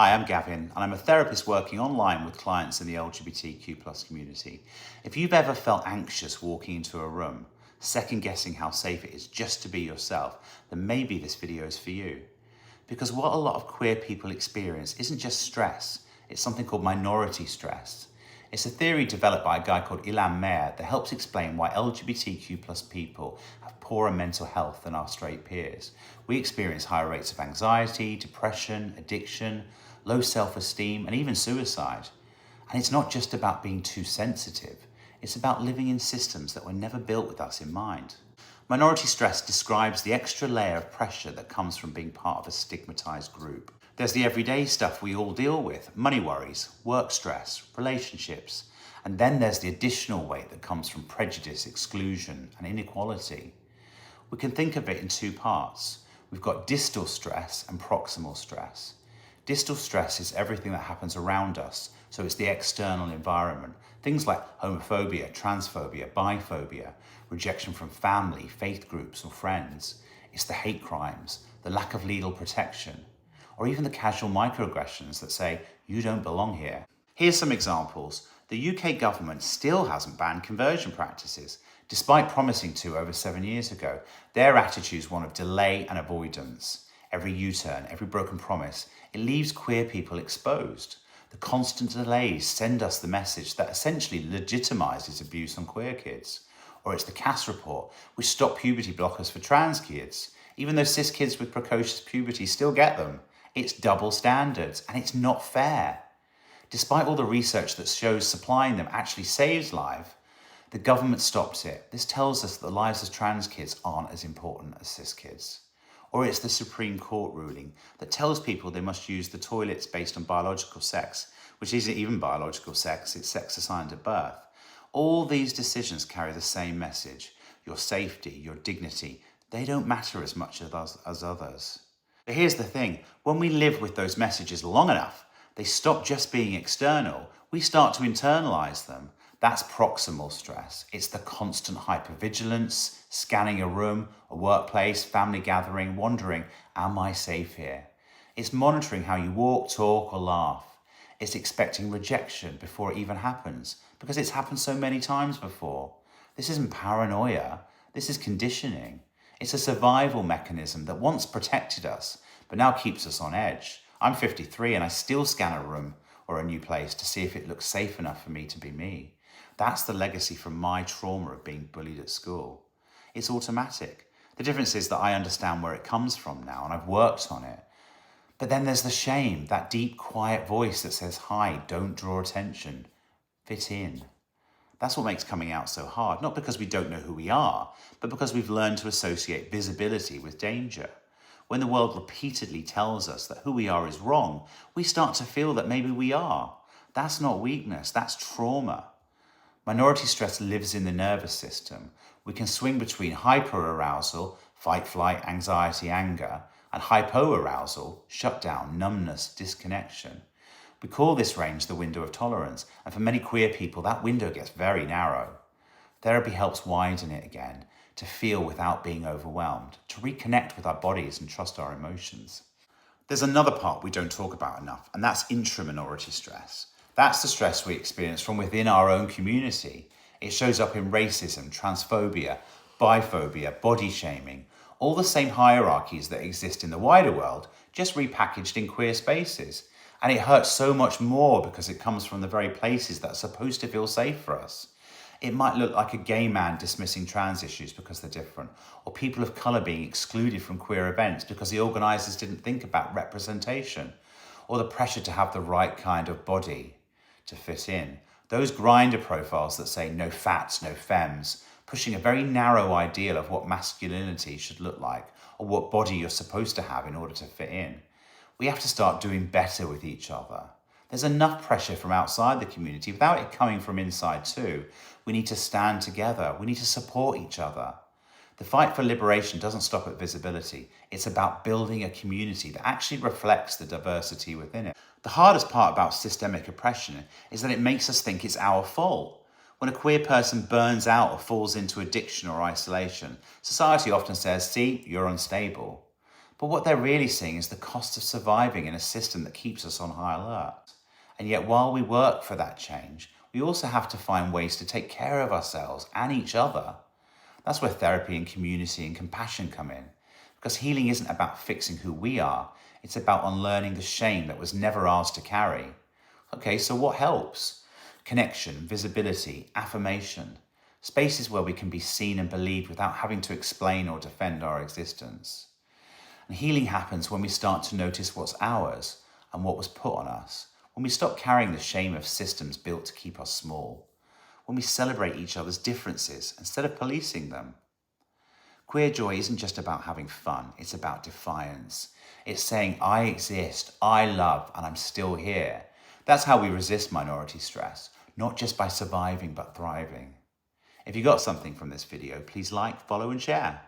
Hi, I'm Gavin, and I'm a therapist working online with clients in the LGBTQ+ community. If you've ever felt anxious walking into a room, second guessing how safe it is just to be yourself, then maybe this video is for you. Because what a lot of queer people experience isn't just stress, it's something called minority stress. It's a theory developed by a guy called Ilan Meyer that helps explain why LGBTQ+ people have poorer mental health than our straight peers. We experience higher rates of anxiety, depression, addiction, low self-esteem, and even suicide. And it's not just about being too sensitive, it's about living in systems that were never built with us in mind. Minority stress describes the extra layer of pressure that comes from being part of a stigmatized group. There's the everyday stuff we all deal with, money worries, work stress, relationships, and then there's the additional weight that comes from prejudice, exclusion, and inequality. We can think of it in two parts. We've got distal stress and proximal stress. Distal stress is everything that happens around us, so it's the external environment. Things like homophobia, transphobia, biphobia, rejection from family, faith groups, or friends. It's the hate crimes, the lack of legal protection, or even the casual microaggressions that say, you don't belong here. Here's some examples. The UK government still hasn't banned conversion practices, despite promising to over 7 years ago. Their attitude is one of delay and avoidance. Every U-turn, every broken promise, it leaves queer people exposed. The constant delays send us the message that essentially legitimizes abuse on queer kids. Or it's the CAS report, which stopped puberty blockers for trans kids, even though cis kids with precocious puberty still get them. It's double standards, and it's not fair. Despite all the research that shows supplying them actually saves lives, the government stops it. This tells us that the lives of trans kids aren't as important as cis kids. Or it's the Supreme Court ruling that tells people they must use the toilets based on biological sex, which isn't even biological sex, it's sex assigned at birth. All these decisions carry the same message. Your safety, your dignity, they don't matter as much as others. But here's the thing, when we live with those messages long enough, they stop just being external, we start to internalize them. That's proximal stress. It's the constant hypervigilance, scanning a room, a workplace, family gathering, wondering, am I safe here? It's monitoring how you walk, talk, or laugh. It's expecting rejection before it even happens, because it's happened so many times before. This isn't paranoia, this is conditioning. It's a survival mechanism that once protected us, but now keeps us on edge. I'm 53 and I still scan a room or a new place to see if it looks safe enough for me to be me. That's the legacy from my trauma of being bullied at school. It's automatic. The difference is that I understand where it comes from now and I've worked on it. But then there's the shame, that deep, quiet voice that says, hi, don't draw attention, fit in. That's what makes coming out so hard, not because we don't know who we are, but because we've learned to associate visibility with danger. When the world repeatedly tells us that who we are is wrong, we start to feel that maybe we are. That's not weakness, that's trauma. Minority stress lives in the nervous system. We can swing between hyperarousal, fight, flight, anxiety, anger, and hypoarousal, shutdown, numbness, disconnection. We call this range the window of tolerance, and for many queer people, that window gets very narrow. Therapy helps widen it again, to feel without being overwhelmed, to reconnect with our bodies and trust our emotions. There's another part we don't talk about enough, and that's intra-minority stress. That's the stress we experience from within our own community. It shows up in racism, transphobia, biphobia, body shaming, all the same hierarchies that exist in the wider world, just repackaged in queer spaces. And it hurts so much more because it comes from the very places that are supposed to feel safe for us. It might look like a gay man dismissing trans issues because they're different, or people of colour being excluded from queer events because the organisers didn't think about representation, or the pressure to have the right kind of body to fit in. Those grinder profiles that say no fats, no femmes, pushing a very narrow ideal of what masculinity should look like, or what body you're supposed to have in order to fit in. We have to start doing better with each other. There's enough pressure from outside the community without it coming from inside too. We need to stand together. We need to support each other. The fight for liberation doesn't stop at visibility. It's about building a community that actually reflects the diversity within it. The hardest part about systemic oppression is that it makes us think it's our fault. When a queer person burns out or falls into addiction or isolation, society often says, see, you're unstable. But what they're really seeing is the cost of surviving in a system that keeps us on high alert. And yet, while we work for that change, we also have to find ways to take care of ourselves and each other. That's where therapy and community and compassion come in. Because healing isn't about fixing who we are, it's about unlearning the shame that was never ours to carry. Okay, so what helps? Connection, visibility, affirmation. Spaces where we can be seen and believed without having to explain or defend our existence. And healing happens when we start to notice what's ours and what was put on us. When we stop carrying the shame of systems built to keep us small. When we celebrate each other's differences instead of policing them. Queer joy isn't just about having fun, it's about defiance. It's saying, I exist, I love, and I'm still here. That's how we resist minority stress, not just by surviving, but thriving. If you got something from this video, please like, follow, and share.